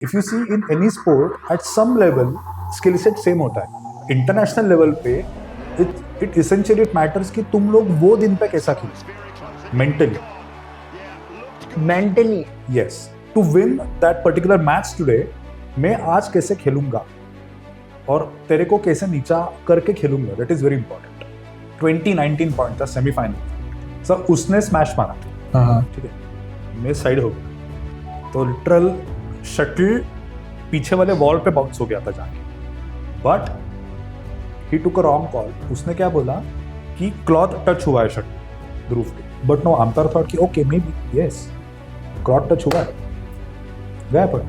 If you see in any sport at some level skill set same होता है। International level पे it essentially it matters कि तुम लोग वो दिन पे कैसा खेलो mentally. Yes, to win that particular match today, मैं आज कैसे खेलूंगा और तेरे को कैसे नीचा करके खेलूंगा, that is very important. 2019 point था सेमीफाइनल, सर उसने स्मैश मारा, ठीक है, मैं साइड हो गया तो लिटरल शटल पीछे वाले वॉल पे बाउंस हो गया था जाके, but he took a wrong call. उसने क्या बोला कि क्लॉथ टच हुआ है शटल ध्रुव पे, बट नो आमतार थॉट कि okay may be yes cloth touch हुआ है, गया पर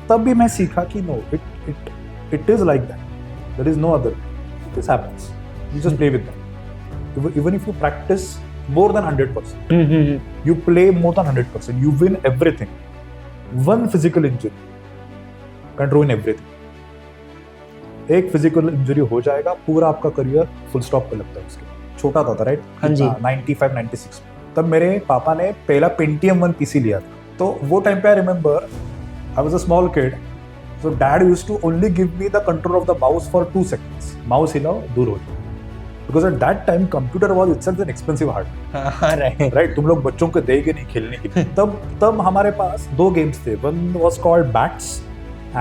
तब भी मैं सीखा कि no it is like that, there is no other, this happens, you just play with that. Even if you practice more than 100%, you play more than 100%, you win everything. One physical injury can ruin everything. एक physical injury हो जाएगा, पूरा आपका career full stop पे लगता है उसके। छोटा था राइट, हाँ जी, 95-96 तब मेरे पापा ने पहला पेंटियम 1 पीसी लिया था, तो वो टाइम पे I remember I was a small kid, so dad used to only give me the control of the mouse for 2 seconds, mouse हिलाओ दूर हो जाओ, because at that time computer was itself an expensive hardware, right? तुम लोग बच्चों को देगे नहीं खेलने के लिए। तब हमारे पास 2 गेम्स थे, one was called bats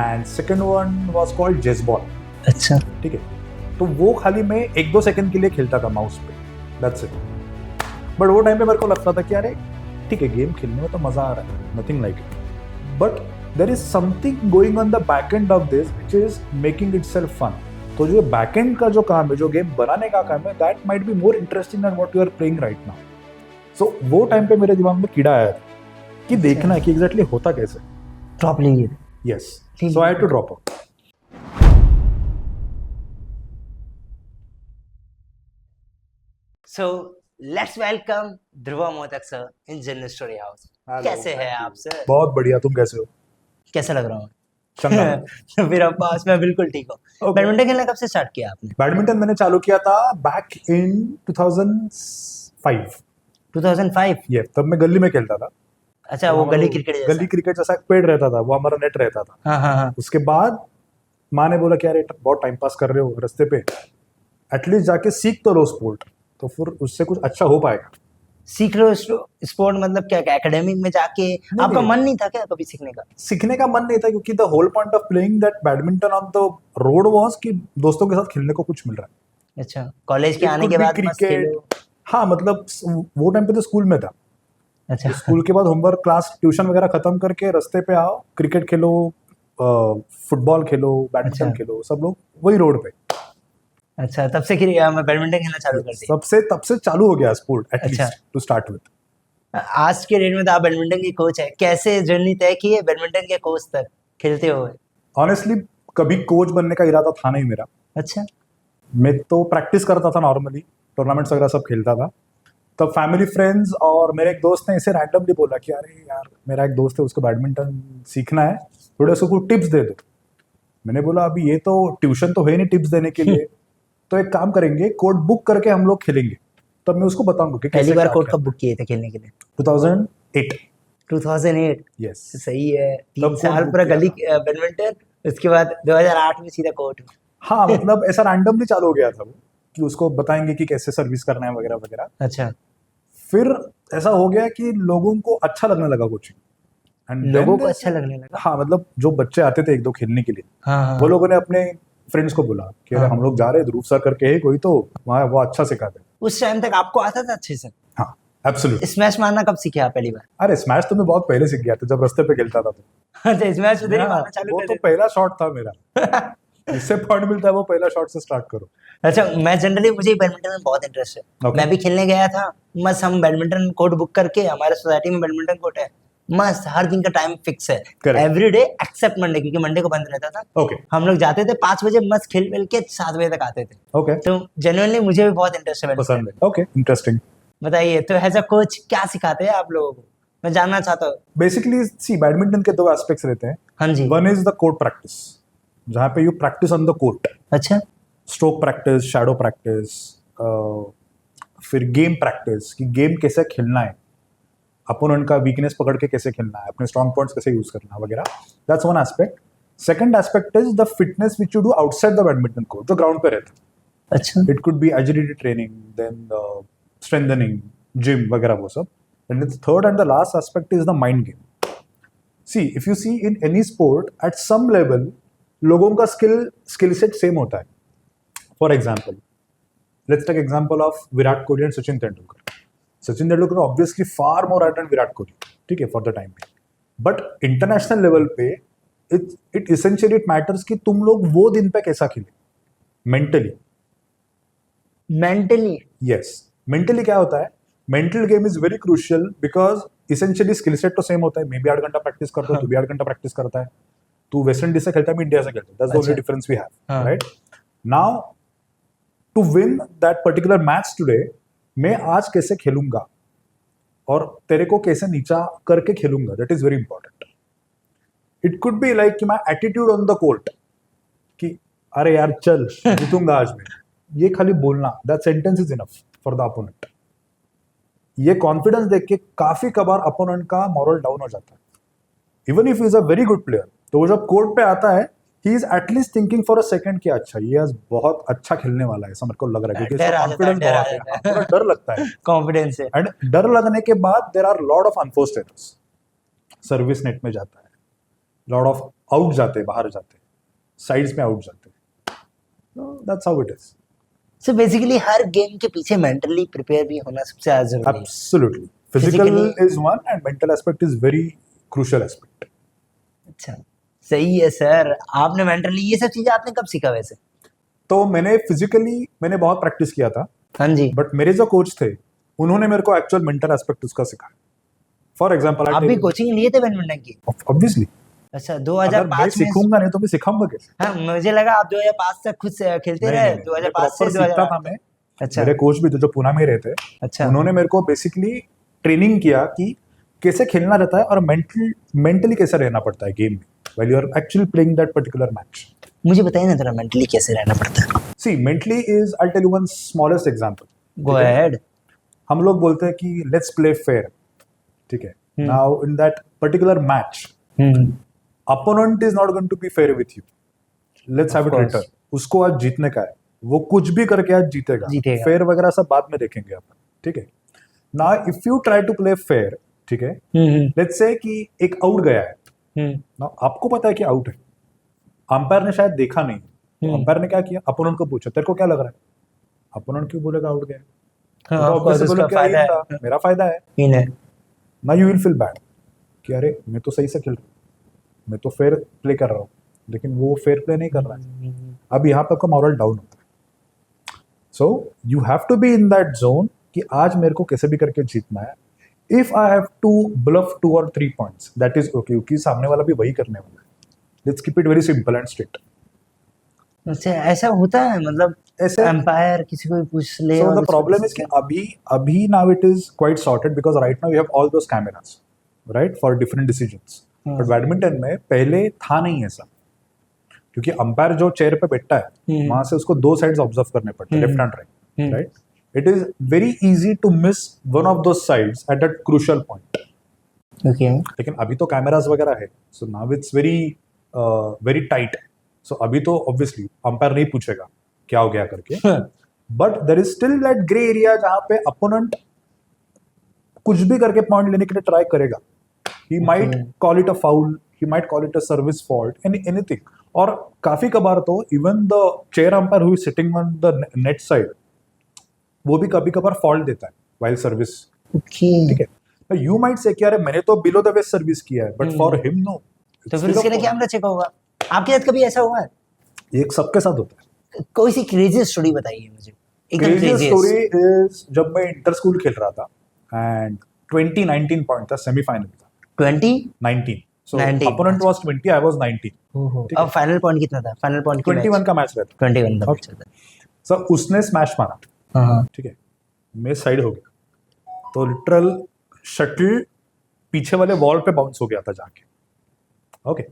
and second one was called chessball। अच्छा, ठीक है, तो वो खाली मैं 1-2 सेकंड के लिए खेलता था माउस पे, that's it। बट वो टाइम पे मेरे को लगता था कि अरे ठीक है, गेम खेलने में तो मजा आ रहा है, nothing like it, but there is something going on the back end of this which is making itself fun। तो जो बैकएंड का जो काम है, जो गेम बनाने का काम है, that might be more interesting than what you are playing right now. So वो टाइम पे मेरे दिमाग में कीड़ा आया था कि देखना है कि एग्जैक्टली होता कैसे। ड्रॉप लेंगे। Yes, so I had to drop out. So let's welcome Dhruv Modak sir in general story house. कैसे हैं आप सर? बहुत बढ़िया, तुम कैसे हो? कैसा लग रहा हूँ? चंगा। मेरा पास मैं बिल्कुल ठीक हूँ। बैडमिंटन खेलना कब से स्टार्ट किया आपने? बैडमिंटन मैंने चालू किया था बैक इन 2005। 2005? ये तब मैं गली में खेलता था। अच्छा, वो गली क्रिकेट जैसा? गली क्रिकेट जैसा एक पेड़ रहता था, वो हमारा नेट रहता था। हाँ। उसके बाद माँ ने बोला कि यार बहुत टाइम पास कर रहे हो रास्ते पे, एटलीस्ट जाके सीख तो लो स्पोर्ट, तो फिर उससे कुछ अच्छा हो पाएगा। सीख लो स्पोर्ट मतलब क्या, एकेडमिक में जाके? आपका मन नहीं था क्या कभी सीखने का? सीखने का मन नहीं था, क्योंकि the whole point of playing that badminton on the road was कि दोस्तों के साथ खेलने को कुछ मिल रहा है। अच्छा, कॉलेज के आने के बाद मस्त खेलो? हाँ, मतलब वो टाइम पे तो स्कूल में था। अच्छा, स्कूल के बाद होमवर्क, क्लास, ट्यूशन वगैरह खत्म करके रास्ते पे आओ, क्रिकेट खेलो, फुटबॉल खेलो, बैडमिंटन खेलो, सब लोग वही रोड पे। अच्छा, तब से मैं बैडमिंटन खेलना चालू कर दिया? तब से चालू हो गया sport, at least to start with. आज के डेट में तो आप बैडमिंटन के कोच है, कैसे जर्नी तय की है बैडमिंटन के कोच तक खेलते हुए? ऑनेस्टली कभी कोच बनने का इरादा था नहीं मेरा। अच्छा, मैं तो प्रैक्टिस करता था नॉर्मली, टूर्नामेंट्स वगैरह सब खेलता था। तब फैमिली फ्रेंड्स और मेरे एक दोस्त ने इसे रैंडमली बोला कि अरे यार मेरा एक दोस्त है, उसको बैडमिंटन सीखना है, थोड़े उसको कुछ टिप्स दे दो। मैंने बोला अभी ये तो ट्यूशन तो है नहीं टिप्स देने के लिए, तो एक काम करेंगे, कोर्ट बुक करके हम लोग खेलेंगे, तब मैं उसको बताऊंगा कि पहली बार कोर्ट कब बुक किए थे खेलने के लिए? 2008। 2008? यस, सही है, 3 साल पूरा गली बैडमिंटन, उसके बाद 2008 में सीधा कोर्ट। हाँ, मतलब ऐसा रैंडमली चालू हो गया था वो कि उसको बताएंगे कि कैसे सर्विस करना है वगैरह वगैरह। अच्छा, फिर ऐसा हो गया कि लोगों को अच्छा लगने लगा कोचिंग, लोगों को अच्छा लगने लगा? हाँ, मतलब जो बच्चे आते थे 1-2 खेलने के लिए, हाँ। वो लोगों ने अपने फ्रेंड्स को बोला कि अरे हम लोग जा रहे हैं, ध्रुव सर करके है कोई, तो वहाँ वो अच्छा सिखाते हैं। उस टाइम तक आपको आता था अच्छे से? हाँ, एब्सोल्युटली। स्मैश मारना कब सीखे आप पहली बार? अरे स्मैश तो मैं बहुत पहले सीख गया था, जब रास्ते पे खेलता था तो। अच्छा, स्मैश उधर ही मारना चालू वो कर तो दिया? पहला शॉट था मेरा। जिससे पॉइंट मिलता है वो पहला शॉट से स्टार्ट करो। अच्छा, मैं जनरली मुझे बैडमिंटन में बहुत इंटरेस्ट है। Okay. मैं भी खेलने गया था, मस्त हम बैडमिंटन कोर्ट बुक करके, हमारे सोसाइटी में बैडमिंटन कोर्ट है, मस्त हर दिन का टाइम फिक्स है, एवरी डे एक्सेप्ट मंडे, क्योंकि मंडे को बंद रहता था। ओके, हम लोग जाते थे 5 बजे, मस्त खेल खेल के 7 बजे तक आते थे। ओके, तो जेन्युइनली मुझे भी बहुत इंटरेस्ट है पसंद है। Okay, interesting. बताइए, तो एज अ कोच क्या सिखाते हैं आप लोगों को, मैं जानना चाहता हूँ। बेसिकली सी बैडमिंटन के 2 एस्पेक्ट्स रहते हैं। हाँ जी। One is the court practice, जहाँ पे you practice on the court. अच्छा, स्ट्रोक प्रैक्टिस, शैडो प्रैक्टिस, फिर गेम प्रैक्टिस कि गेम कैसे खेलना है, अपोनेंट का वीकनेस पकड़ के कैसे खेलना है, अपने स्ट्रॉन्ग पॉइंट्स कैसे यूज करना है वगैरह. That's one aspect. Second aspect is the fitness which you do outside the badminton court, जो ग्राउंड पे रहता है. अच्छा. It could be agility training, then strengthening, gym वगैरह वो सब. And the third and the last aspect is the mind game. See if you see in any sport at some level लोगों का स्किल सेट सेम होता है. For example, let's take example of Virat Kohli and Sachin Tendulkar. Sachin Tendulkar obviously far more right and Virat Kohli, ठीक है, for the time पे. But international level पे it essentially it matters कि तुम लोग वो दिन पे कैसा खेले मेंटली. मेंटली. यस, मेंटली क्या होता है, mental game is very crucial because essentially skill set तो सेम होता है. मैं भी 8 घंटा प्रैक्टिस करता हूँ, तू भी 8 घंटा प्रैक्टिस करता है. तू वेस्ट इंडीज से खेलता है, मैं इंडिया से खेलता हूँ. That's the only difference we have, right. Now to win that particular match today, मैं आज कैसे खेलूंगा और तेरे को कैसे नीचा करके खेलूंगा, that is very important. It could be like कि my attitude on the court कि अरे यार चल जीतूंगा आज मैं, ये खाली बोलना, that sentence is enough for the opponent. ये कॉन्फिडेंस देख के काफी कबार अपोनेंट का मॉरल डाउन हो जाता है. Even if is a very good player, तो वो जब कोर्ट पे आता है, he is at least thinking for a second कि अच्छा ये आज बहुत अच्छा खेलने वाला है, ऐसा मेरे को लग रहा है, क्योंकि इसका कॉन्फिडेंस बहुत है. हाँ, थोड़ा डर लगता है. कॉन्फिडेंस है. एंड डर लगने के बाद there are lot of unforced errors. Service net में जाता है, लॉट ऑफ आउट जाते हैं, बाहर जाते हैं, साइड्स में आउट जाते हैं. That's how it is. So basically her game के पीछे मेंटली प्रिपेयर भी होना सबसे ज्यादा जरूरी है. Absolutely. Physical is one and mental aspect is very crucial aspect. अच्छा, सही है सर. आपने मेंटली ये सब चीजें आपने कब सीखा वैसे? तो मैंने बहुत प्रैक्टिस किया था. हाँ जी. बट मेरे जो कोच थे, उन्होंने मेरे को एक्चुअल मेंटल एस्पेक्ट उसका सिखाया. फॉर एग्जाम्पल, आप भी कोचिंग लिए थे बैडमिंटन की? ऑब्वियसली. अच्छा, अगर 2005 मैं में. सीखूंगा नहीं तो मैं सिखाऊंगा कैसे? हाँ, मुझे लगा आप 2005 तक खुद से खेलते रहे. 2005 से सीखता था 2008. मैं. अच्छा. मेरे कोच भी थे जो पुणे में रहते, अच्छा. उन्होंने मेरे को बेसिकली ट्रेनिंग किया कि कैसे खेलना रहता है और मेंटली कैसे रहना पड़ता है गेम में while you are actually playing that particular match. मुझे बताइए ना जरा मेंटली कैसे रहना पड़ता है. See mentally is, I tell you one smallest example. Go ahead. हम लोग बोलते हैं कि लेट्स प्ले फेयर, ठीक है. Now in that particular match, opponent is not going to be fair with you. Let's have it return. उसको आज जीतने का है, वो कुछ भी करके आज जीतेगा. फेयर वगैरह सब बाद में देखेंगे अपन, ठीक है. Now if you try to play fair, ठीक है, लेट्स से कि एक आउट गया है. नाउ आपको पता है कि आउट है, अंपायर ने शायद देखा नहीं. अंपायर ने क्या किया, अपोनेंट को पूछा तेरे को क्या लग रहा है. अपोनेंट क्यों बोलेगा आउट गया? मेरा फायदा है. ना यू विल फील बैड कि अरे मैं तो सही से खेल रहा हूँ, मैं तो फेयर प्ले कर रहा हूँ, लेकिन वो फेयर प्ले नहीं कर रहा है. अब यहाँ पे आपका मॉरल डाउन होता है. So you have to be in that zone कि आज मेरे को कैसे भी करके जीतना है. If I have to bluff 2 or 3 points, that is okay, क्योंकि सामने वाला भी वही करने वाला है. Let's keep it very simple and straight. अच्छा, ऐसा होता है मतलब ऐसे एम्पायर किसी को भी पूछ ले. So the problem is कि अभी now it is quite sorted because right now you have all those cameras, right, for different decisions. But badminton में पहले था नहीं ऐसा, क्योंकि अंपायर जो चेयर पे बैठता है वहां से उसको 2 साइड्स ऑब्जर्व करने पड़ते हैं, left and right, right. It is very easy to miss one of those sides at that crucial point. Okay. लेकिन अभी तो कैमरास वगैरह है, so now it's very tight. So अभी तो ऑब्वियसली अंपायर नहीं पूछेगा क्या हो गया करके. But there is still that grey area जहां पे अपोनेंट कुछ भी करके पॉइंट लेने के लिए ट्राई करेगा. He might call it a foul, he might call it a service fault, anything. और काफी कबार तो even the chair umpire who is sitting on the net side, वो भी कभी कभार फॉल्ट देता है व्हाइल सर्विस. ठीक है. यू माइट से कि अरे मैंने तो बिलो द वेस्ट सर्विस किया है, बट फॉर हिम नो. तो फिर इसके लिए कैमरा चेक होगा. आपके साथ कभी ऐसा हुआ है? एक सबके साथ होता है. कोई सी क्रेजी स्टोरी बताइए मुझे. क्रेजी स्टोरी इज जब मैं इंटर स्कूल खेल रहा था एंड 2019 पॉइंट था, सेमीफाइनल था. 2019. So opponent was 20, I was 19. अब फाइनल पॉइंट कितना था? फाइनल पॉइंट 21 का मैच रहता. 21 का मैच रहता. सो उसने स्मैश मारा. हाँ. ठीक है. मैं साइड हो गया, तो लिटरल शटल पीछे वाले वॉल पे बाउंस हो गया था जाके. Okay.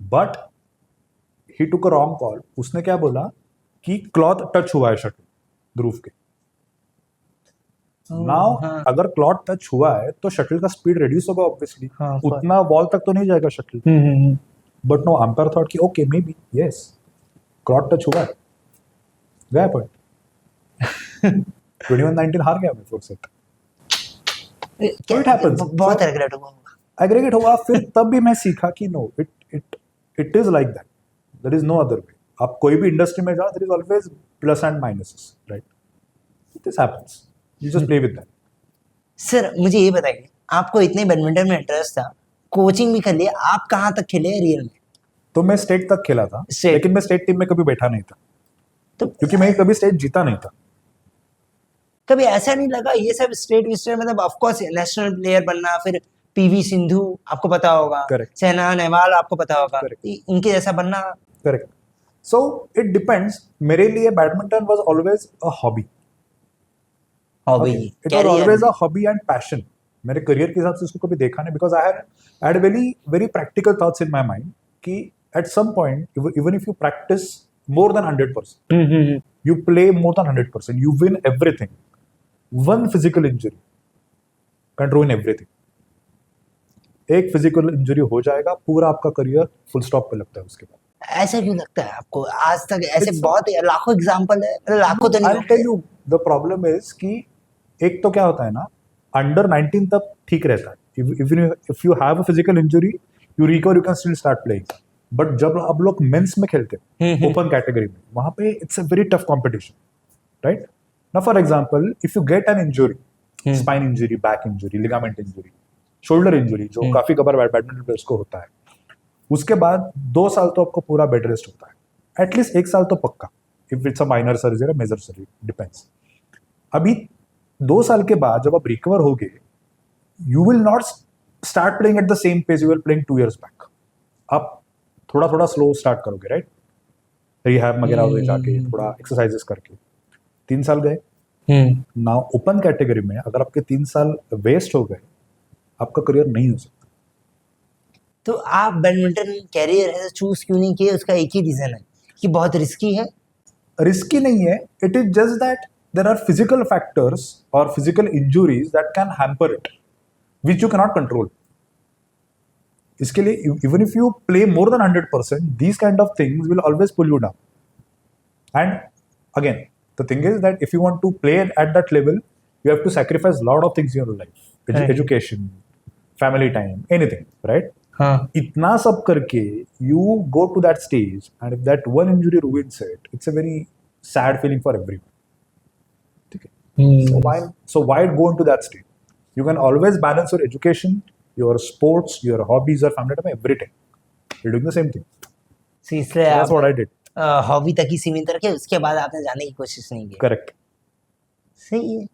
But he took a wrong call. उसने क्या बोला कि क्लॉथ टच हुआ है शटल ध्रुव के. नाउ हाँ अगर क्लॉट टच हुआ है तो शटल का स्पीड रिड्यूस होगा ऑब्वियसली, हाँ उतना बॉल तक तो नहीं जाएगा shuttle. Hmm but no, umpire thought कि okay may be yes clot touch हुआ है, गया पॉइंट। 21-19 हार गया मैं फोर्थ सेट। क्या it happens. बहुत So- रिग्रेट हुआ होगा। एग्रीगेट हुआ, फिर तब भी मैं सीखा कि no, it is like that, there is no other way. आप कोई भी इंडस्ट्री में जाओ, there is always plus and minuses, right? This happens, you just play with that. Sir मुझे ये बताइए, आपको इतने बैडमिंटन में इंटरेस्ट था, कोचिंग भी कर लिया, आप कहाँ तक खेले हैं रियल में? तो मैं स्टेट तक खेला था, State. लेकिन मैं स्टेट टीम में कभी बैठा नहीं था, तो क्योंकि मैं कभी स्टेट जीता नहीं था। कभी ऐसा नहीं लगा ये सब स्टेट विस्टेट, मतलब ऑफ कोर्स नेशनल प्लेयर बनना, फिर पीवी सिंधु आपको पता होगा, Correct. साइना नेहवाल आपको पता होगा, Correct. इनके जैसा बनना? करेक्ट। So it depends. मेरे लिए badminton was always a hobby. Hobby, it was always a hobby and passion. मेरे करियर के हिसाब से इसको कभी देखा नहीं, because I had very very practical thoughts in my mind कि at some point even if you practice more than 100%, you play more than 100%, you win everything, one physical injury can ruin everything। एक physical injury हो जाएगा, पूरा आपका career full stop पे लगता है उसके बाद। ऐसा क्यों लगता है आपको? आज तक ऐसे It's- बहुत लाखों एग्जांपल है, लाखों तो I'll नहीं tell you, the problem is कि एक तो क्या होता है ना, अंडर 19 तक ठीक रहता है, even if you have a physical injury you recover, you can still start playing. But जब आप लोग मेंस में खेलते हैं ओपन कैटेगरी में, वहां पे it's a very tough competition, right? Now for example, if you get an injury, spine injury, back injury, ligament injury, shoulder injury, जो काफी कबार बैडमिंटन प्लेयर्स को होता है, उसके बाद 2 साल तो आपको पूरा बेड रेस्ट होता है, एटलीस्ट 1 साल तो पक्का, if it's a minor surgery या मेजर सर्जरी, डिपेंड्स। अभी 2 साल के बाद जब आप रिकवर होगे, you will not start playing at the same pace you will playing 2 years back. आप थोड़ा थोड़ा स्लो स्टार्ट करोगे, राइट? रिहैब वगैरह में जाके थोड़ा एक्सरसाइजेस करके 3 साल गए। नाउ ओपन कैटेगरी में अगर आपके 3 साल वेस्ट हो गए, आपका करियर नहीं हो सकता। तो आप बैडमिंटन कैरियर है चूज क्यों नहीं किए? उसका एक ही रीजन है कि बहुत रिस्की है। रिस्की नहीं है, it is just that there are physical factors और physical injuries that can hamper it, which you cannot control. इसके लिए even if you play more than 100%, these kind of things will always pull you down. And again, the thing is that if you want to play at that level, you have to sacrifice a lot of things in your life, Right. education, family time, anything, right? हाँ इतना सब करके you go to that stage, and if that one injury ruins it, it's a very sad feeling for everyone. ठीक है? So why go into that state? You can always balance your education, your sports, your hobbies, your family time, everything. You're doing the same thing. So इसलिए That's what आप I did. Hobby तक ही सीमित रखे, उसके बाद आपने जाने की कोशिश नहीं की। Correct. सही है।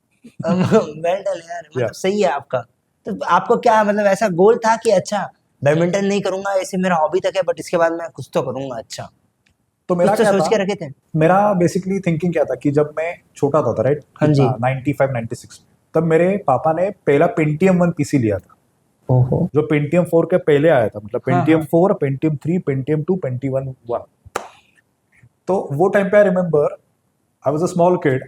वेल डन यार, मतलब Yeah. सही है आपका। तो आपको क्या मतलब ऐसा गोल था कि अच्छा बैडमिंटन नहीं करूंगा, ऐसे मेरा हॉबी तक है, बट इसके बाद मैं कुछ तो करूंगा? अच्छा, तो मेरा कुछ तो क्या सोच था? के रखे थे? मेरा बेसिकली थिंकिंग क्या था कि जब मैं छोटा था, राइट? हाँ जी। 95-96 में, तब मेरे पापा ने पहला पेंटियम 1 पीसी लिया था, ओहो। जो पेंटियम 4 के पहले आया था, मतलब हाँ, पेंटियम 4, पेंटियम 3, पेंटियम 2, पेंटियम 1। तो वो टाइम पे I remember I was a small kid,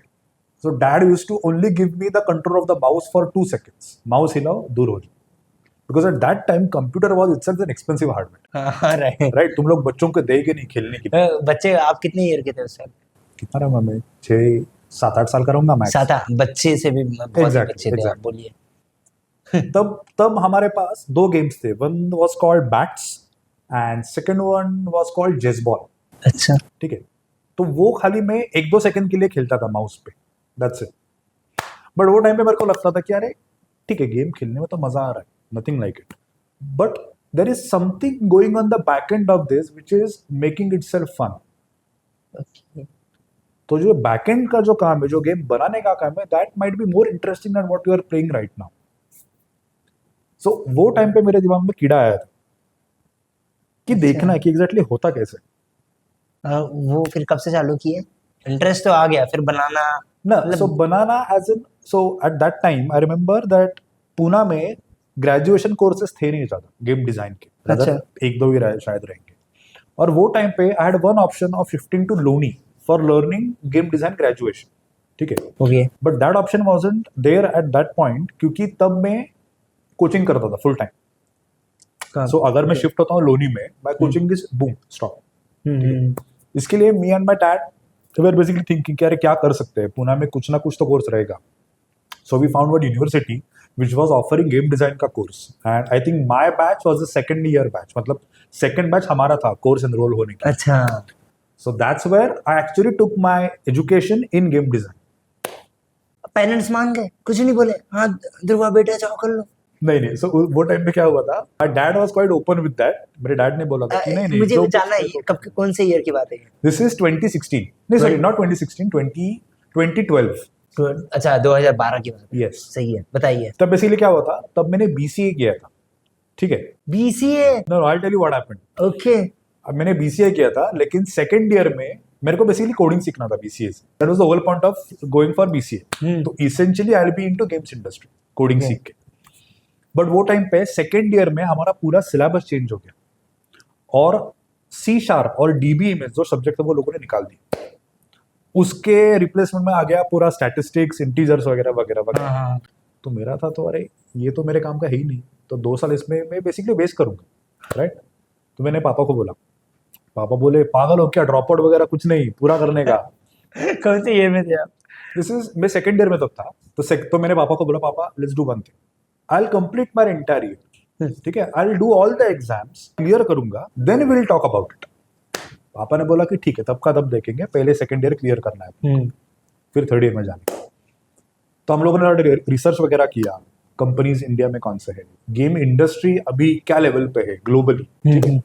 so dad used to only give me the control of the mouse for 2 seconds। Mouse हिलाओ, दूर हो जाओ, because at that time computer was itself an expensive hardware, हाँ right. Right? तुम लोग बच्चों को देगे नहीं खेलने के लिए। बच्चे आप कितने ईयर के थे उस टाइम? कितना रहा मैं? 6-7-8 साल का रहूंगा मैक्स। 7 बच्चे से भी बहुत ही Exactly, बच्चे थे आप, exactly. बोलिए। तब हमारे पास 2 गेम्स थे, one was called bats and second one was called जेस बॉल। अच्छा, ठीक है? तो वो खाली मैं 1-2 सेकंड के लिए खेलता था माउस पे, दैट्स इट। बट वो टाइम पे मेरे को लगता था कि अरे ठीक है, गेम खेलने में तो मजा आ रहा है, nothing like it, but there is something going on the back end of this which is making itself fun. Okay. तो जो बैक एंड का जो काम है, जो गेम बनाने का काम है, that might be more interesting than what you are playing right now. So वो टाइम पे मेरे दिमाग में कीड़ा आया था कि देखना है कि एग्जैक्टली होता कैसे। वो फिर कब से चालू किए? इंटरेस्ट तो आ गया, फिर बनाना ना, मतलब- सो बनाना as in, so at that time I remember that Poona में ग्रेजुएशन कोर्सेज थे नहीं ज्यादा गेम डिजाइन के, अच्छा। rather 1-2 ही शायद रहेंगे। और वो टाइम पे I had one option of shifting to Loni for learning game design graduation. ठीक है, okay but that option wasn't there at that point, क्योंकि तब मैं कोचिंग करता था फुल टाइम. सो अगर मैं शिफ्ट होता हूँ लोनी में, my coaching is boom stop. इसके लिए me and my dad were basically thinking कि अरे क्या कर सकते हैं, पुणे में कुछ ना कुछ तो कोर्स रहेगा. So we found one university which was offering game design का course, and I think my batch was the second year batch, मतलब second batch हमारा था कोर्स एनरोल होने की. अच्छा. So that's where I actually took my education in game design. Parents मान गए, कुछ नहीं बोले, हाँ ध्रुवा बेटा जाओ कर लो? नहीं, so वो टाइम पे क्या हुआ था, my dad was quite open with that. मेरे डैड ने बोला था कि नहीं मुझे जो जानना है ये कब कौन से ईयर की बात है? This is 2016. नहीं sorry, not 2016, 2012. तो अच्छा 2012 की बात है. Yes. सही है, बताइए. तब बेसिकली क्या हुआ था, तब मैंने BCA किया था. ठीक है. BCA? No, I'll tell you what happened. Okay. अब मैंने BCA किया था, लेकिन सेकेंड ईयर में मेरे को बेसिकली कोडिंग सीखना था BCA से. That was the whole point of going for BCA. तो essentially I will be into games industry coding सीख के. बट वो टाइम पे सेकेंड ईयर में हमारा पूरा सिलेबस चेंज हो गया और C# और DB में जो सब्जेक्ट था वो लोगों ने निकाल दिया. उसके रिप्लेसमेंट में आ गया पूरा स्टैटिस्टिक्स, इंटीजर्स वगैरह वगैरह वगैरह. तो मेरा था तो अरे ये तो मेरे काम का है ही नहीं, तो 2 साल इसमें मैं बेसिकली वेस्ट करूंगा, राइट. तो मैंने पापा को बोला, पापा बोले पागल हो क्या, ड्रॉप आउट वगैरह कुछ नहीं, पूरा करने का. कौन से ईयर में थे आप? मैं सेकंड ईयर में तब था. तो मैंने पापा को बोला, पापा let's do one thing, I will complete my entire year. ठीक है, I will do all the exams, clear करूंगा, then we will talk about it. पापा ने बोला कि ठीक है, तब का तब देखेंगे, पहले सेकंड ईयर क्लियर करना है, फिर थर्ड ईयर में जाने. तो हम लोगों ने रिसर्च वगैरह किया, कंपनीज इंडिया में कौन से है, गेम इंडस्ट्री अभी क्या लेवल पे है ग्लोबली. ठीक है.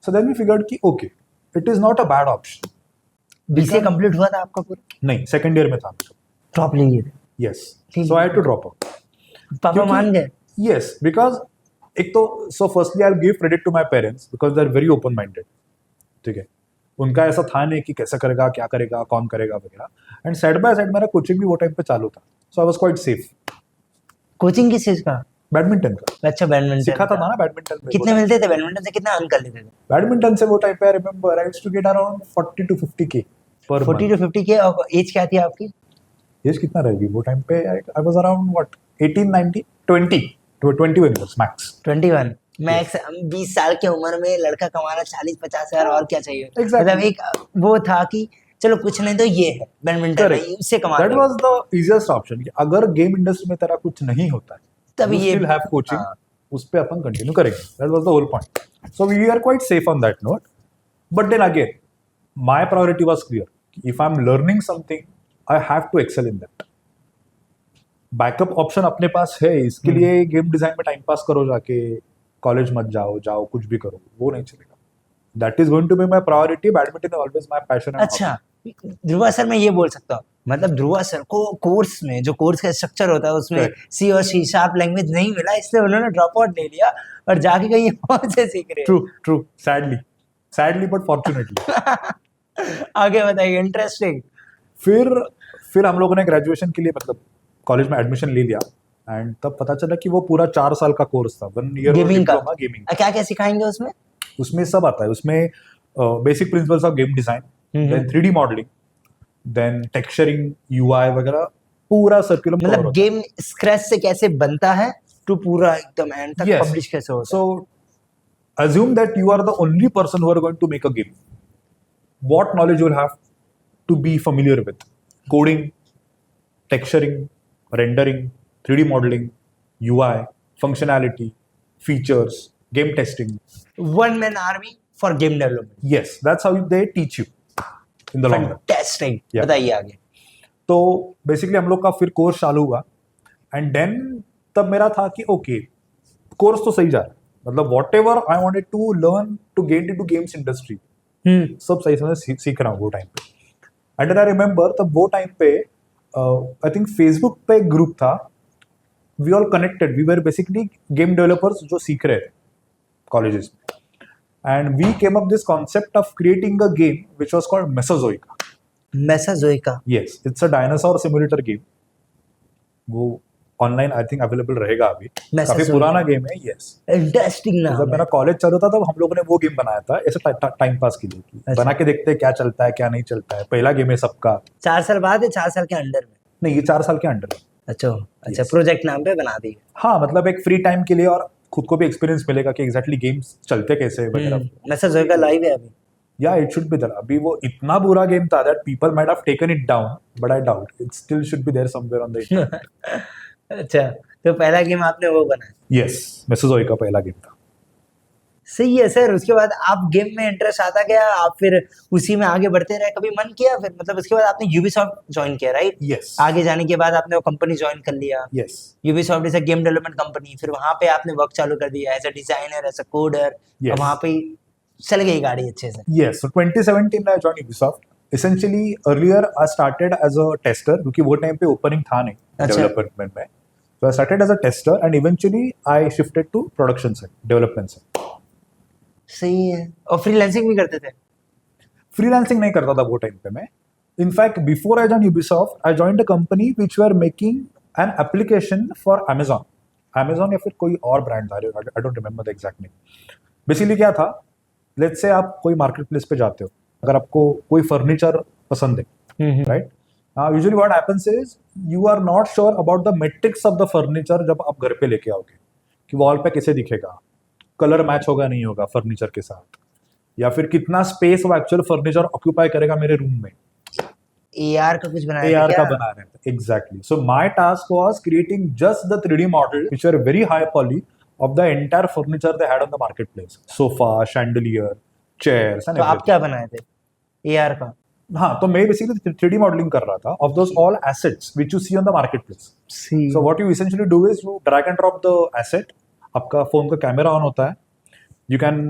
सो देन वी फिगर्ड कि okay it is not a bad option. BCA complete हुआ था आपका पूरा? नहीं, सेकंड ईयर में था. ड्रॉप ले लिए? Yes. So I had to drop out. पापा मान गए? यस, बिकॉज एक तो so firstly I will give credit to my parents because they are very open minded. ठीक है, उनका ऐसा था नहीं कि कैसा करेगा, क्या करेगा, कौन करेगा वगैरह. एंड साइड बाय साइड मेरा कोचिंग भी वो टाइम पे चालू था, so I was quite safe. Coaching किस चीज का? बैडमिंटन का. अच्छा, बैडमिंटन सिखाता था ना बैडमिंटन में. कितने मिलते थे बैडमिंटन से, कितना अर्न कर लेते थे? बैडमिंटन से वो टाइम पे I remember I used to get around 40 to 50K पर 40 to 50K. और एज क्या थी आपकी? एज कितना रहेगी वो टाइम पे? I was around what 18 19 20 21 years max. 21 max. 20 साल की उम्र में लड़का कमाना 40-50 हजार, और क्या चाहिए? Exactly. मतलब एक वो था कि चलो कुछ नहीं तो ये है बैडमिंटन, उससे कमा. That was the easiest option. अगर गेम इंडस्ट्री में तेरा कुछ नहीं होता है तब ये विल हैव कोचिंग, उस पे अपन कंटिन्यू करेंगे. That was the whole point. So we are quite safe on that note. But then again my priority was clear, if I am learning something I have to excel in that. Backup option अपने पास है, इसके लिए game design में time pass करो जाके, college मत जाओ कुछ भी करो, वो नहीं चलेगा. That is going to be my priority. Badminton is always my passion. अच्छा ध्रुवा सर, मैं ये बोल सकता हूँ, मतलब ध्रुवा सर को कोर्स में जो कोर्स का स्ट्रक्चर होता है उसमें C और C# लैंग्वेज नहीं मिला, इसलिए उन्होंने ड्रॉप आउट ले लिया और जाके कहीं और से सीख रहे हैं. ट्रू. Sadly but fortunately. आगे बताइए. इंटरेस्टिंग. फिर हम लोगों ने ग्रेजुएशन के लिए मतलब कॉलेज में एडमिशन ले लिया. एंड तब पता चला कि वो पूरा 4 साल का कोर्स था, 1 ईयर गेमिंग का. गेमिंग. क्या क्या सिखाएंगे उसमें? उसमें सब आता है. उसमें basic principles of game design, then 3D modelling, then texturing, UI वगैरह, पूरा सर्कुलम. मतलब गेम स्क्रैच से कैसे बनता है टू पूरा एकदम एंड तक पब्लिश कैसे होता है. सो assume that you are the only person who are going to make a game. What knowledge you will have to be familiar with? Coding, texturing, rendering, 3D modeling, UI, functionality, features, game testing. One man army for game development. Yes, that's how they teach you in the long run. Fantastic. Yeah. बताइए आगे. तो basically हम लोग का फिर course चालू हुआ. And then तब मेरा था कि ओके कोर्स तो सही जा रहा है, मतलब whatever I wanted to learn to get into games industry सब सही समझ सीख रहा हूँ वो टाइम पे. एंड आई रिमेंबर तब वो टाइम पे आई थिंक फेसबुक पे एक ग्रुप था, we all connected, we were basically game developers जो सीख रहे थे कॉलेजेस में. And we came up this concept of creating a game which was called Mesozoica. Mesozoica? Yes, it's a dinosaur simulator game. वो online I think available रहेगा अभी, Messazoica. काफी पुराना गेम है, यस। इंटरेस्टिंग जब नाम मेरा है। कॉलेज चालू था तब हम लोगों ने वो गेम बनाया था ऐसे टाइम पास के लिए कि अच्छा। बना के देखते हैं क्या चलता है क्या नहीं चलता है, पहला गेम है सबका। 4 साल बाद या 4 साल के अंडर में? नहीं, ये 4 साल के अंडर है। अच्छा अच्छा, Yes. प्रोजेक्ट नाम पे बना दी। हाँ, मतलब एक फ्री टाइम के लिए और खुद को भी एक्सपीरियंस मिलेगा कि एग्जैक्टली गेम्स चलते कैसे वगैरह। मेसाजोइका लाइव है अभी? या इट शुड बी देयर। अभी वो इतना बुरा गेम था that people might have taken it down, but I doubt it still should be there somewhere on the internet. अच्छा, तो पहला गेम आपने वो बनाया। यस, मेसोजोइका पहला गेम था। सही है सर। उसके बाद आप गेम में इंटरेस्ट आता गया, आप फिर उसी में आगे बढ़ते रहे, कभी मन किया फिर, मतलब उसके बाद आपने यूबीसॉफ्ट ज्वाइन किया, राइट? यस आगे जाने के बाद आपने वो कंपनी ज्वाइन कर लिया, yes Ubisoft is a game development company. फिर वहां पे आपने वर्क चालू कर दिया as a designer, as a coder, Yes. और वहां पे चल गई गाड़ी अच्छे से। Yes, so 2017 I joined Ubisoft. Essentially, earlier I started as a tester क्योंकि वो टाइम पे ओपनिंग था नहीं अच्छा। डेवलपमेंट में. So I started as a tester and eventually I shifted to production side, development side. सही है। और फ्रीलांसिंग भी करते थे? Freelancing नहीं करता था वो टाइम पे मैं. In fact, before I joined Ubisoft, I joined a company which were making an application for Amazon. Amazon या फिर कोई और ब्रांड था, I don't remember the exact name. Basically क्या था, लेट्स से आप कोई मार्केट प्लेस पे जाते हो, अगर आपको कोई फर्नीचर पसंद है, right? Usually what happens is you are not sure about the metrics of the furniture जब आप घर पे लेके आओगे, कि वॉल पे कैसे दिखेगा, कलर मैच होगा नहीं होगा फर्नीचर के साथ, या फिर कितना स्पेस वो एक्चुअल फर्नीचर ऑक्यूपाई करेगा मेरे रूम में। AR का कुछ बनाया था AR का क्या? बना रहे थे, exactly. So my task was creating just the 3D model which were very high poly of the entire furniture they had on the marketplace, sofa, chandelier, chairs and तो आप everything. क्या बनाए थे AR का? हाँ, तो मैं basically 3D modeling कर रहा था of those all assets which you see on the marketplace. So what you essentially do is you drag and drop the asset. आपका phone का camera on होता है. You can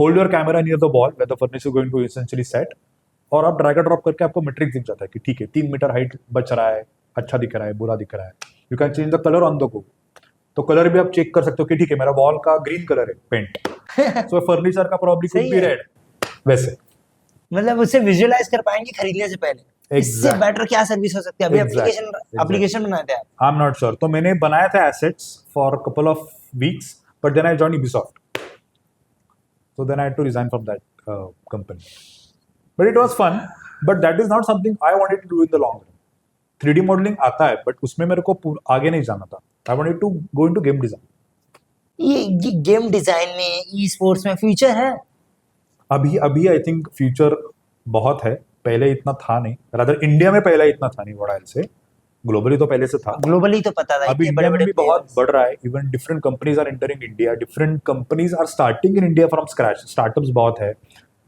hold your camera near the wall where the furniture is going to essentially set. और आप drag and drop करके आपको metrics दिख जाता है कि ठीक है 3 मीटर हाइट बच रहा है, अच्छा दिख रहा है, बुरा दिख रहा है. You can change the color on the go. तो कलर भी आप चेक कर सकते हो कि ठीक है मेरा वॉल का ग्रीन कलर है पेंट, सो फर्नीचर का प्रॉब्ली कुड सही बी है। रेड, वैसे। मतलब उससे विजुअलाइज कर पाएंगे खरीदने से पहले। इससे Exactly. बेटर क्या सर्विस हो सकती है? अभी Exactly. एप्लीकेशन बनाए थे आप? I am not sure. तो मैंने बनाया था assets for couple of weeks, but then I join Ubisoft, so then I had to resign from that company, but it was fun, but that is not something I wanted to do in the long run. 3D modelling आता है but उसमें मेरे को आगे नहीं जाना था। I wanted to go into game design. ये गेम डिजाइन में, ई स्पोर्ट्स में फ्यूचर है? अभी आई थिंक फ्यूचर बहुत है, पहले इतना था नहीं, रादर इंडिया में पहले इतना था नहीं, व्हाट आई से ग्लोबली तो पहले से था, ग्लोबली तो पता था, अभी इतने इंडिया में बड़े-बड़े भी बहुत players। बढ़ रहा है। Even different companies are entering India, different companies are starting in India from scratch. Startups बहुत है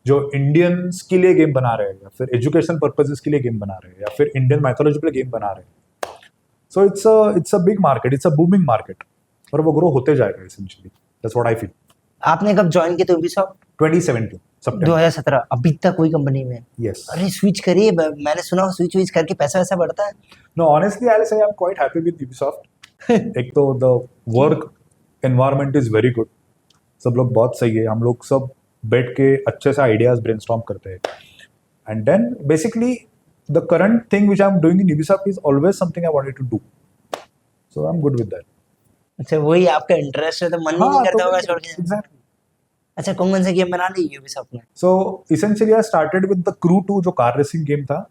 जो इंडियंस के लिए गेम बना रहे हैं, या फिर एजुकेशन पर्पसेस के लिए गेम बना रहे हैं, या फिर इंडियन माइथोलॉजी पे गेम बना रहे हैं। So it's a big market, it's a booming market, और वो ग्रो होते जाएगा essentially, that's what I feel. आपने कब ज्वाइन किया था Ubisoft? 2017 सितंबर। 2017। अभी तक कोई कंपनी में? यस। अरे स्विच करिए, मैंने सुना स्विच करके पैसा वैसा बढ़ता है। No, honestly, I'll say I'm quite happy with Ubisoft. एक तो the work environment is very good. सब लोग बहुत सही है, हम लोग सब बैठ के अच्छे से आइडियाज ब्रेनस्टॉर्म करते हैं. And then basically the current thing which I'm doing in Ubisoft is always something I wanted to do. So I'm good with that. अच्छा, वही आपका इंटरेस्ट है तो मन नहीं करता होगा छोड़ के? Exactly. अच्छा, कौन से गेम बना ली Ubisoft ने? So essentially I started with the Crew 2 जो कार रेसिंग गेम था.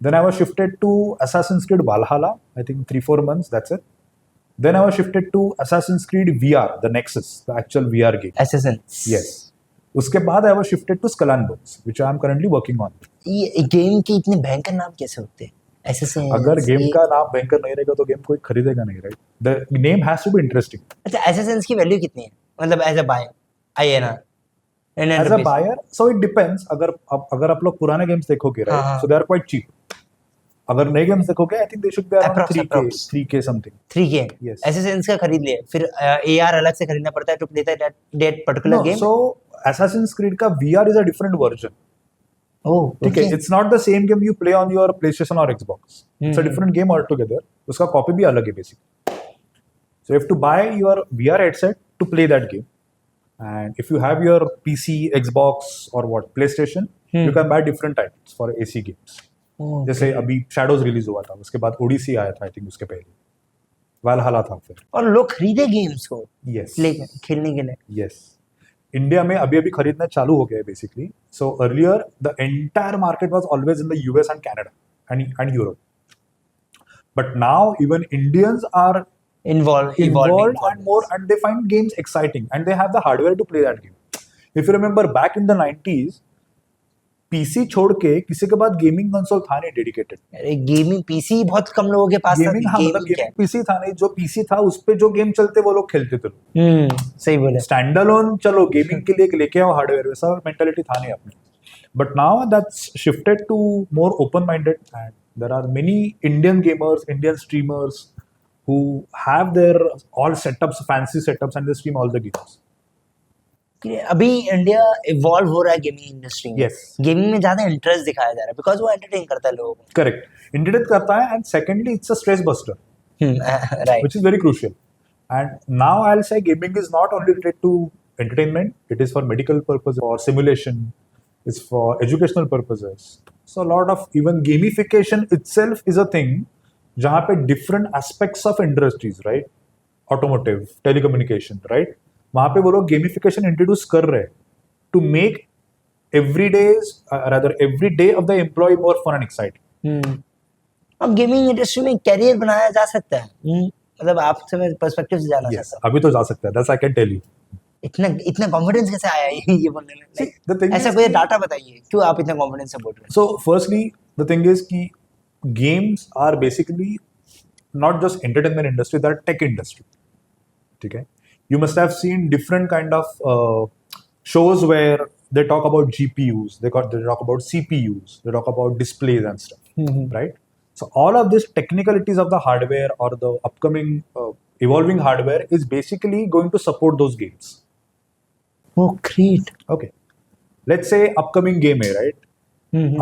Then I was shifted to Assassin's Creed Valhalla, I think 3-4 months, that's it. Then I was shifted to Assassin's Creed VR, the Nexus, the actual VR game. Assassins। Yes. उसके बाद I was shifted to Skull and Bones, which I am currently working on. ये game के इतने भयंकर नाम कैसे होते हैं? Assassins। अगर गेम का नाम भयंकर नहीं रहेगा तो गेम कोई खरीदेगा नहीं, right? The name has to be interesting. अच्छा, Assassins की वैल्यू कितनी है? मतलब as a buyer, INR, Indian As a rupees। buyer, so it depends. अगर आप लोग पुराने गेम्स देखोगे, right? हाँ। So they are quite cheap. अगर नए गेम्स देखोगे, I think they should be around Approx. 3K something. 3K। Yes. Assassins का खरीद लिए, फिर AR अलग से खरीदना पड़ता है to play that particular No, गेम? so Assassin's Creed का VR is a different version. Oh, ठीक है, it's not the same game you play on your PlayStation or Xbox. It's a different game altogether. उसका copy भी अलग है basically. So you have to buy your VR headset to play that game. And if you have your PC, Xbox or PlayStation, you can buy different titles for AC games. जैसे अभी Shadows release हुआ था, उसके बाद ओडिसी आया था, I think उसके पहले. वालहला था फिर. और लोग खरीदे गेम्स को Yes. खेलने के लिए. Yes. इंडिया में अभी अभी खरीदना चालू हो गया है basically. So earlier the entire market was always in the US and Canada and Europe. But now even Indians are involved involved and more, and they find games exciting and they have the hardware to play that game. If you remember back in the 90s, PC छोड़ के किसी के पास gaming console था नहीं dedicated. अरे gaming PC बहुत कम लोगों के पास था. गेमिंग, हाँ, मतलब गेमिंग पीसी था नहीं. जो पीसी था उस पे जो गेम चलते वो लोग खेलते थे. सही बोले. स्टैंड अलोन चलो गेमिंग के लिए लेके आओ हार्डवेयर, वैसा मेंटालिटी था नहीं अपने. But now that's shifted to more open minded and there are many Indian gamers, Indian streamers who have their all setups, fancy setups, and they stream all the games. अभी India evolve हो रहा है gaming industry में. Yes. Gaming में ज्यादा interest दिखाया जा रहा है बिकॉज वो एंटरटेन करता है लोगों को. Correct. Entertain करता है, and secondly, it's a stress buster, right. which is very crucial. And now I'll say gaming is not only related to entertainment; it is for medical purposes, for simulation, it's for educational purposes. So a lot of even gamification itself is a thing जहाँ पे different aspects of industries, right? Automotive, telecommunication, right? वहाँ पे वो लोग gamification introduce कर रहे हैं to make every day of the employee more fun and exciting. अब गेमिंग इंडस्ट्री में कैरियर बनाया जा सकता है. मतलब आपसे मैं पर्सपेक्टिव से जानना चाहता हूँ. अभी तो जा सकता है. That's I can tell you. इतना कॉन्फिडेंस कैसे आया ये बोलने में? ऐसा कोई डाटा बताइए क्यों आप इतना कॉन्फिडेंस से बोल रहे हैं? So firstly, the thing is कि games are basically not just entertainment industry, they're tech industry. ठीक है? You must have seen different kind of shows where they talk about GPUs, they talk about CPUs, they talk about displays and stuff, right? So all of these technicalities of the hardware or the upcoming evolving hardware is basically going to support those games. Oh, great. Okay. Let's say upcoming game है, right?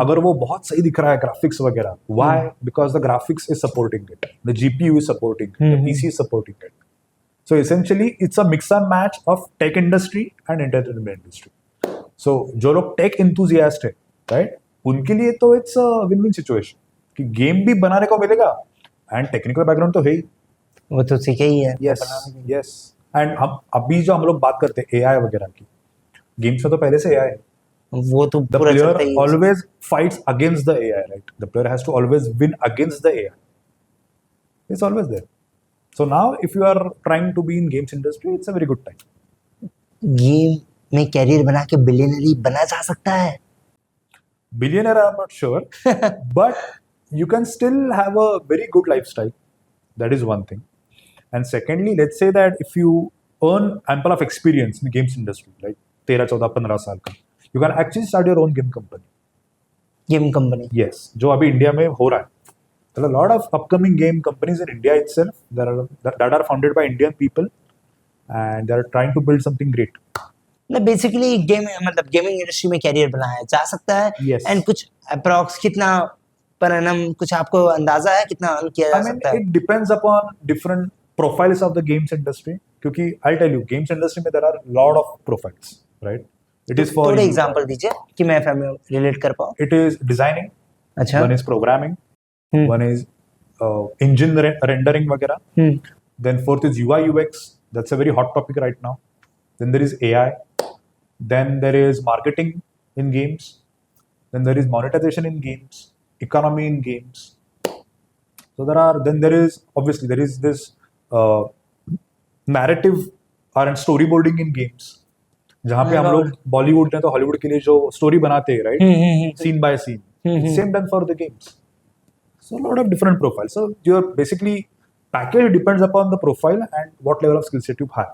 अगर वो बहुत सही दिख रहा है graphics वगैरह, why? Because the graphics is supporting it, the GPU is supporting it, the PC is supporting it. So essentially, it's a mix and match of tech industry and entertainment industry. So जो लोग tech enthusiast है, right? उनके लिए तो it's a win-win situation कि game भी बनाने को मिलेगा and technical background तो है ही. वो तो सीखे ही है. Yes. एंड हम अभी जो हम लोग बात करते हैं एआई वगैरह की, गेम्स में तो पहले से एआई है. वो तो the player always fights against the AI, right? The player has to always win against the AI. It's always there. So now if you are trying to be in games industry, it's a very good time. Game में career बना के billionaire बना जा सकता है. Billionaire I am not sure, but you can still have a very good lifestyle. That is one thing. And secondly, let's say that if you earn ample of experience in the games industry, like 13, 14, 15 साल का, you can actually start your own game company. Game company. Yes, जो अभी India में हो रहा है. There are a lot of upcoming game companies in India itself that are founded by Indian people, and they are trying to build something great. मतलब basically gaming industry में career बनाया जा सकता है. Yes. एंड कुछ approx कितना per annum कुछ आपको अंदाजा है कितना अर्न किया जा सकता है? It depends upon different profiles of the games industry. क्योंकि I'll tell you, games industry में there are lot of profiles, right? It is for थोड़े एग्जांपल दीजिए कि मैं रिलेट कर पाऊँ. It is designing. अच्छा. One is programming. One is engine rendering वगैरह. Then fourth is UI UX. That's a very hot topic right now. Then there is AI. Then there is marketing in games. Then there is monetization in games. Economy in games. So there is this narrative and storyboarding in games. जहाँ पे हम लोग बॉलीवुड ने तो Hollywood के लिए जो story बनाते हैं, right? Scene by scene. Same done for the games. So a lot of different profiles. So your basically package depends upon the profile and what level of skill set you have.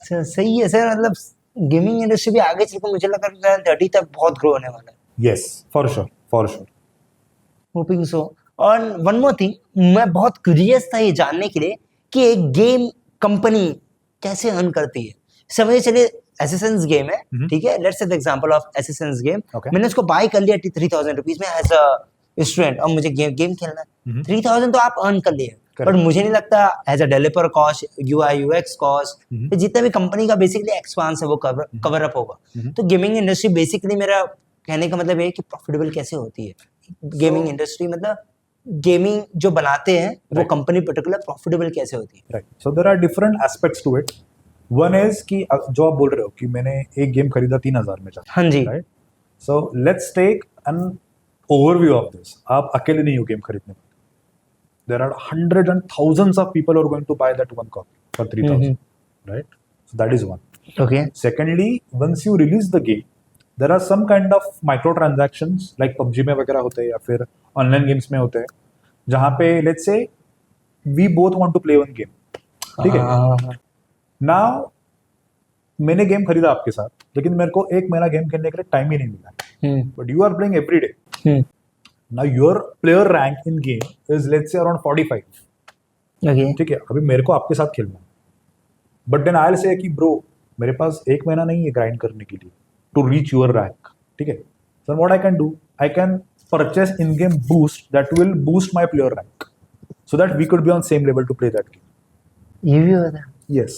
सही है sir. मतलब gaming industry भी आगे चलकर मुझे लग रहा है 30 तक बहुत ग्रो होने वाला है. Yes, for sure. Hoping so. और वन मोर थिंग, मैं बहुत क्यूरियस था ये जानने के लिए कि एक गेम कंपनी कैसे अर्न करती है. समझे चलिए एसेसिन्स गेम है, ठीक है? Let's take the example of assassins game. मैंने उसको बाय कर लिया 3000 रुपीज में एज अ स्टूडेंट, और मुझे गेम खेलना है. 3000 तो आप अर्न कर लिए, बट मुझे नहीं लगता as a developer cost, UI UX cost, जितना भी कंपनी का बेसिकली एक्सपेंस है वो कवर अप होगा. तो गेमिंग इंडस्ट्री बेसिकली, मेरा कहने का मतलब है कि प्रॉफिटेबल कैसे होती है गेमिंग इंडस्ट्री. मतलब गेमिंग जो बनाते हैं वो Right. कंपनी पर्टिकुलर प्रॉफिटेबल कैसे होती है? Right so there are different aspects to it one is कि जो आप बोल रहे हो कि मैंने एक गेम खरीदा 3,000 में हाँ जी। Right so let's take an overview of this आप अकेले नहीं हो गेम खरीदने में there are hundred and thousands of people are going to buy that one copy for 3,000 right so that is one okay secondly once you release the game there are some kind of microtransactions like PUBG में वगैरह होते हैं या फिर online games में होते हैं जहाँ पे let's say we both want to play one game ठीक है नाउ मैंने गेम खरीदा आपके साथ लेकिन मेरे को एक महीना गेम खेलने के लिए टाइम ही नहीं मिला but you are playing every day now your player rank in game is let's say around 45 okay ठीक है अभी मेरे को आपके साथ खेलना बट देन आई विल से कि ब्रो मेरे पास एक महीना नहीं है ग्राइंड करने के लिए टू रीच योर रैंक ठीक है sir what I can do I can purchase in game boost that will boost my player rank so that we could be on same level to play that game ये भी होता है। Yes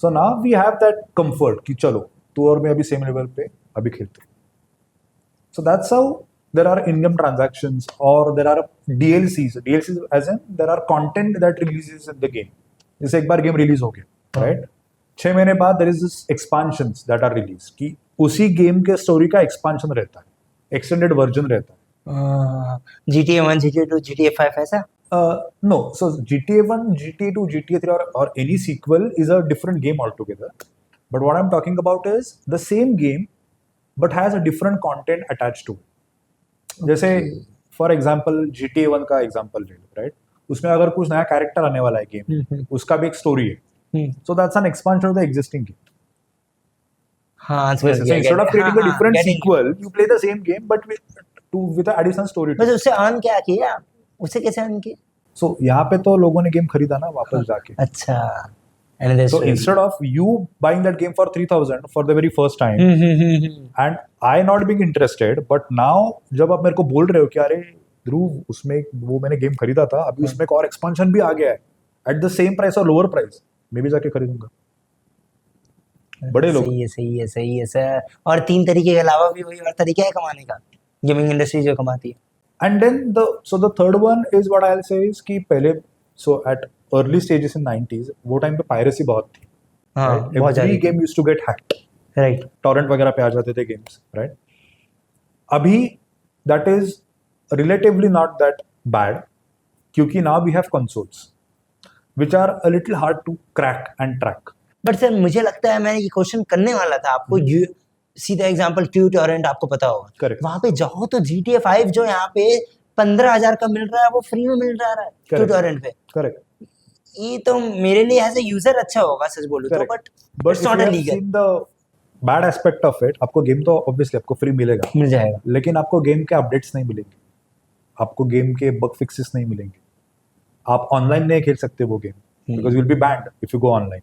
so now we have that comfort कि चलो तू और मैं अभी सेम लेवल पे अभी खेलते so that's how there are income transactions और there are DLCs as in there are content that releases in the game जैसे एक बार गेम रिलीज हो गया राइट 6 महीने बाद there is this expansions that are release कि उसी गेम के स्टोरी का एक्सपांशन रहता है एक्सटेंडेड वर्जन रहता है GTA 1 GTA 2 GTA 5 ऐसा? no so GTA 1 GTA 2 GTA 3 or any sequel is a different game altogether but what I'm talking about is the same game but has a different content attached to it जैसे for example GTA 1 का example ले लो right उसमें अगर कुछ नया character आने वाला है गेम उसका भी एक स्टोरी है so that's an expansion of the existing game हाँ so instead of creating a different sequel you play the same game but with an additional story to बस it. उससे अर्न क्या किया? उसे कैसे अर्न किया? so यहाँ पे तो लोगों ने गेम खरीदा ना वापस जाके अच्छा another so story. instead of you buying that game for 3,000 for the very first time and I not being interested but now जब आप मेरे को बोल रहे हो कि अरे ध्रुव उसमें वो मैंने गेम खरीदा था अभी उसमें एक और एक्सपांशन भी आ गया है एट द सेम प्राइस और लोअर प्राइस मैं भी जाके खरीदूंगा बड़े लोग सही है सर। और 3 तरीके के अलावा भी वही और तरीका है कमाने का गेमिंग इंडस्ट्री जो कमाती है। And then the third one is what I will say is कि पहले so at early stages in 90s वो टाइम पे पायरेसी बहुत थी हाँ बहुत एवरी ज्यादा game used to get hacked right torrent वगैरह पे आ जाते थे गेम्स राइट अभी that is relatively not that bad क्योंकि now we have consoles which are a little hard to crack and track. But sir मुझे लगता है मैं ये क्वेश्चन करने वाला था आपको सीधा एग्जांपल TuneTorrent आपको पता होगा Correct. वहां पे जाओ तो GTA 5 जो यहाँ पे 15,000 का मिल रहा है वो फ्री में मिल रहा है TuneTorrent पे Correct. ये तो मेरे लिए एज ए यूजर अच्छा होगा सच बोलूं तो but it's not legal seen the bad aspect of it आपको गेम तो ऑब्वियसली आपको फ्री मिलेगा मिल जाएगा लेकिन आपको गेम के अपडेट्स नहीं मिलेंगे आपको गेम के बग फिक्सेस नहीं मिलेंगे आप ऑनलाइन नहीं खेल सकते वो game because will be banned if you go online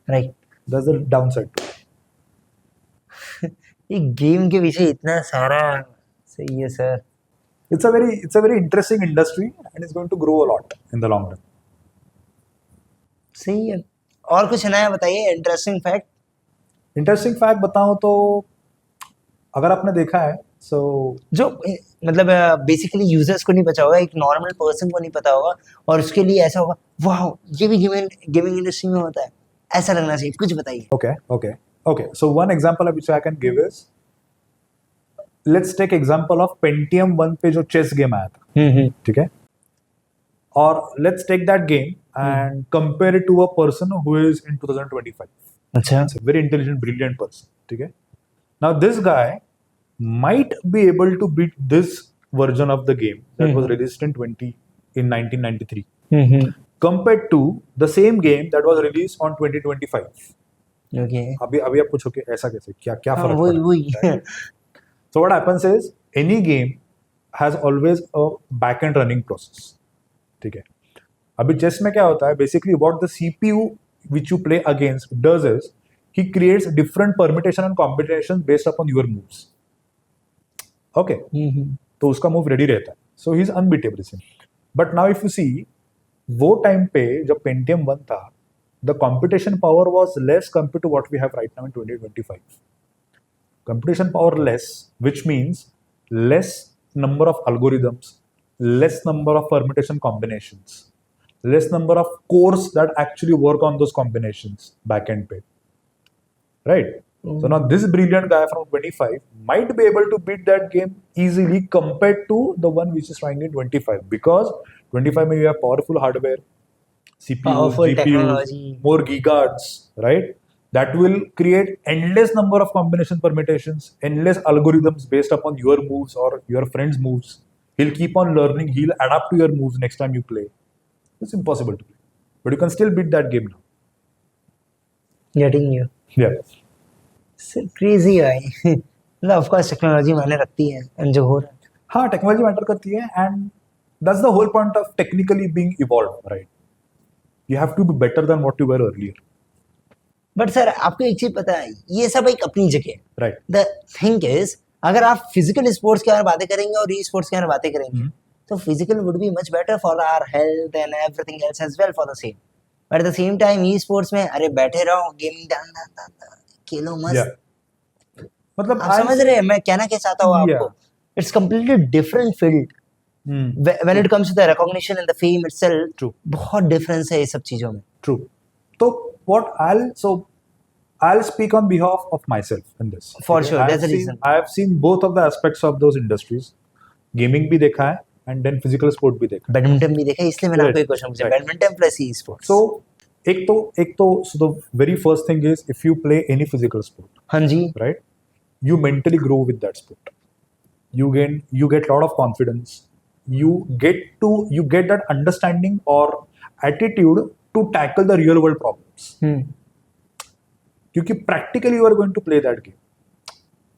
right that's the downside to ये गेम के विषय इतना सारा सही है sir it's a very interesting industry and it's going to grow a lot in the long run सही है और कुछ नया बताइए इंटरेस्टिंग फैक्ट बताऊं तो अगर आपने देखा है सो जो मतलब बेसिकली यूजर्स को नहीं पता होगा एक नॉर्मल पर्सन को नहीं पता होगा और उसके लिए ऐसा होगा वाह ये भी गेमिंग इंडस्ट्री में होता है ऐसा लगना चाहिए कुछ बताइए okay so one example which I can give is let's take example of Pentium 1 पे जो चेस गेम आया था ठीक है और let's take that game and compare it to a person who is in 2025 अच्छा it's a very intelligent brilliant person ठीक है now this guy might be able to beat this version of the game that was released in 1993 compared to the same game that was released on 2025 okay अभी आप पूछोगे ऐसा कैसे क्या फर्क वही so what happens is any game has always a back end running process ठीक है अभी चेस में क्या होता है basically what the CPU which you play against does is he creates different permutation and combinations based upon your moves okay तो उसका move ready रहता है so he is unbeatable but now if you see वो time पे जब Pentium 1 था the computation power was less compared to what we have right now in 2025 computation power less which means less number of algorithms less number of permutation combinations, less number of cores that actually work on those combinations back end pay, right? So now this brilliant guy from 25 might be able to beat that game easily compared to the one which is trying in 25, because 25 may have powerful hardware, CPUs, Powerful GPUs, technology. more gigahertz, right? That will create endless number of combination permutations, endless algorithms based upon your moves or your friend's moves. He'll keep on learning, he'll adapt to your moves next time you play. It's impossible to play. But you can still beat that game now. Getting you. Yeah. Crazy है भाई मतलब of course technology मायने रखती है and जो हो रहा है हाँ, टेक्नोलॉजी मैटर करती है, and that's the whole point of technically being evolved, right? You have to be better than what you were earlier, but sir आपको एक चीज पता है ये सब एक अपनी जगह है राइट? द थिंग इज अगर आप फिजिकल स्पोर्ट्स के बारे में बातें करेंगे और ई स्पोर्ट्स के बारे में बातें करेंगे तो physical would be much better for our health and everything else as well for the same but at the same time esports में अरे बैठे रहो गेमिंग डाल खेलो मस्त मतलब आप समझ रहे हैं मैं कहना क्या चाहता हूँ आपको it's completely different field when it comes to the recognition and the fame itself True. बहुत डिफरेंस है ये सब चीजों में True. So I'll speak on behalf of myself in this. For Okay? sure, I there's have a seen- reason. I have seen both of the aspects of those industries. Gaming भी देखा है and then physical sport भी देखा है. Badminton भी देखा इसलिए मैंने Right. आपको एक क्वेश्चन पूछा Right. Badminton plus e sports So एक तो so the very first thing is if you play any physical sport, हाँ जी right? You mentally grow with that sport. You get a lot of confidence. You get that understanding or attitude to tackle the real world problems. क्योंकि practically you are going to play that game.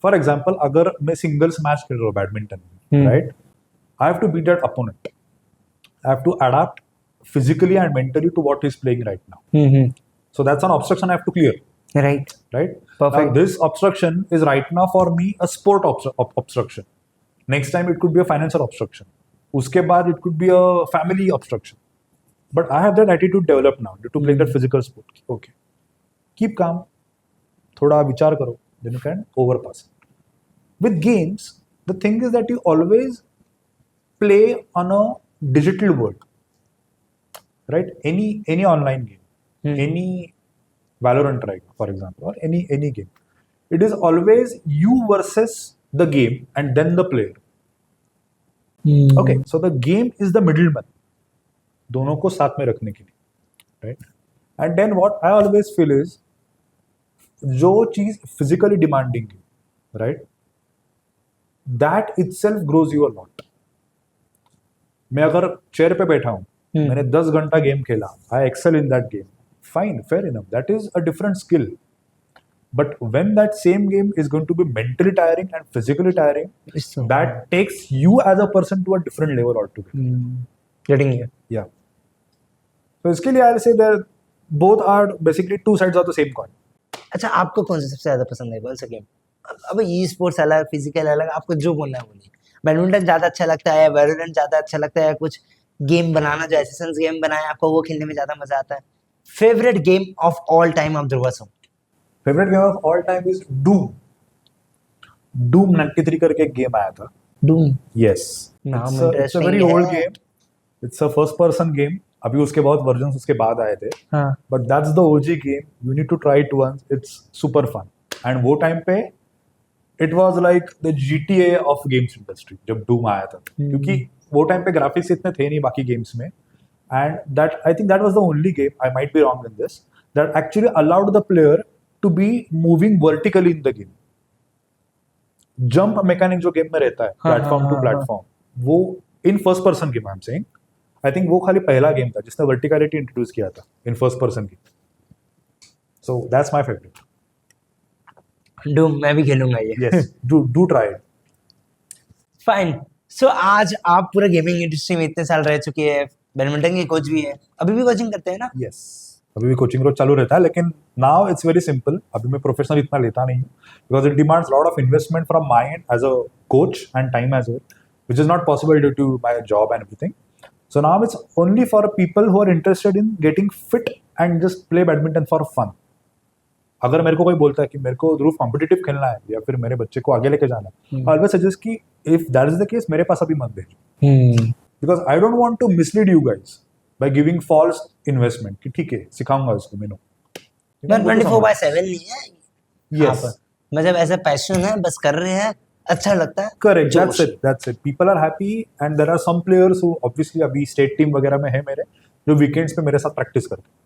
For example अगर मैं singles match खेल रहा हूँ badminton में, right? I have to beat that opponent. I have to adapt physically and mentally to what he's playing right now. So that's an obstruction I have to clear. Right Right? Perfect. Now this obstruction is right now for me a sport obstruction. Next time it could be a financial obstruction. उसके बाद it could be a family obstruction. But I have that attitude developed now to play that physical sport. Okay. Keep calm. थोड़ा विचार करो. Then you can overpass it. With games, the thing is that you always play on a digital world. Right? Any online game, any Valorant, right, for example, or any game, it is always you versus the game and then the player. Okay, so the game is the middleman. दोनों को साथ में रखने के लिए, right? And then what I always feel is जो चीज physically demanding है, right? That itself grows you a lot. मैं अगर चेयर पे बैठा हूँ, मैंने 10 घंटा गेम खेला, I excel in that game. Fine, fair enough. That is a different skill. But when that same game is going to be mentally tiring and physically tiring, that takes you as a person to a different level altogether. Getting you Yeah. So इसके लिए I'll say that both are basically two sides of the same coin. अच्छा आपको कौन सा सबसे ज्यादा पसंद है कौन सा गेम अब ई स्पोर्ट्स अलग फिजिकल अलग आपको जो बोलना है बोलिए बैडमिंटन ज्यादा अच्छा लगता है वैलोरेंट ज्यादा अच्छा लगता है कुछ गेम बनाना जो एसेसिन्स गेम बनाए आपको वो खेलने में ज्यादा मजा आता है favourite game of all time of Dhruva so Favorite game of all time is Doom. Doom 93 करके एक गेम आया था. डूम Yes. नाम It's a interesting very है. old game. It's a first person game. अभी उसके बहुत वर्जन्स उसके बाद आए थे. हाँ But that's the OG game. You need to try it once. It's super fun. And वो टाइम पे it was like the GTA of games industry जब Doom आया था. क्योंकि वो टाइम पे ग्राफिक्स इतने थे नहीं बाकी गेम्स में. And that I think that was the only game, I might be wrong in this, that actually allowed the player to be moving vertically in the game. Jump mechanic जो game में रहता है platform to platform, वो in first person game I am saying, I think वो खाली पहला game था जिसने वर्टिकलिटी इंट्रोड्यूस किया था इन फर्स्ट पर्सन की. So that's my favourite. Doom मैं भी खेलूंगा ये yes, do try it. Fine so आज आप पूरा गेमिंग इंडस्ट्री में इतने साल रह चुके हैं बैडमिंटन के कोच भी है अभी भी कोचिंग करते हैं ना यस, अभी भी कोचिंग रोज चालू रहता है, लेकिन नाउ इट्स वेरी सिंपल. अभी मैं प्रोफेशनल इतना लेता नहीं हूँ because it demands lot of investment from my end as a coach and time as well, which is not possible due to my job and everything. So now it's only for people who are interested in getting fit and just play badminton for fun. अगर मेरे को कोई बोलता है कि मेरे को ध्रुव competitive खेलना है या फिर मेरे बच्चे को आगे लेके जाना है, I always suggest कि if that is the case मेरे पास अभी मत भेजो. because I don't want to mislead you guys by giving false investment कि ठीक है सिखाऊंगा इसको मैंने मैं 24/7 नहीं है यहाँ yes पर, मतलब ऐसा पैशन है, बस कर रहे हैं, अच्छा लगता है, correct जोश। that's it people are happy and there are some players who obviously अभी state team वगैरह में है मेरे जो weekends पे मेरे साथ practice करते हैं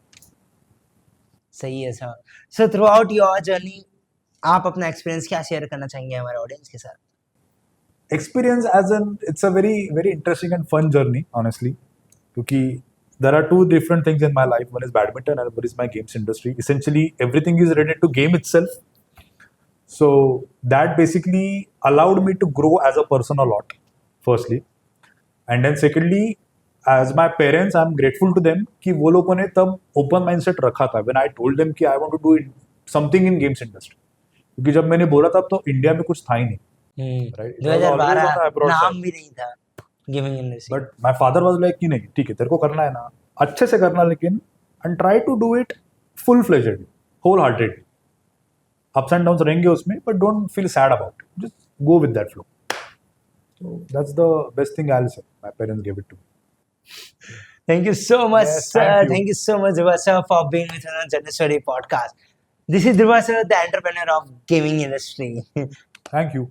सही है sir. So through out your journey आप अपना एक्सपीरियंस क्या शेयर करना चाहेंगे हमारे ऑडियंस के साथ? experience as in it's a very interesting and fun journey honestly क्योंकि there are two different things in my life, one is badminton and one is my games industry. Essentially everything is related to game itself, so that basically allowed me to grow as a person a lot firstly, and then secondly as my parents I'm grateful to them कि वो लोगों ने तब open mindset रखा था when I told them कि I want to do something in games industry क्योंकि जब मैंने बोला था तो इंडिया में कुछ था ही नहीं right? It was always on the 2012 abroad नाम side. भी नहीं था gaming industry. But my father was like कि नहीं ठीक है तेरे को करना है ना अच्छे से करना लेकिन and try to do it full fledgedly whole heartedly ups and downs रहेंगे उसमें but don't feel sad about it just go with that flow so that's the best thing I will say my parents give it to Thank you so much, Yes, sir. thank you. Thank you so much, Dhruva sir, for being with us on Journey Story podcast. This is Dhruva sir, the entrepreneur of gaming industry. Thank you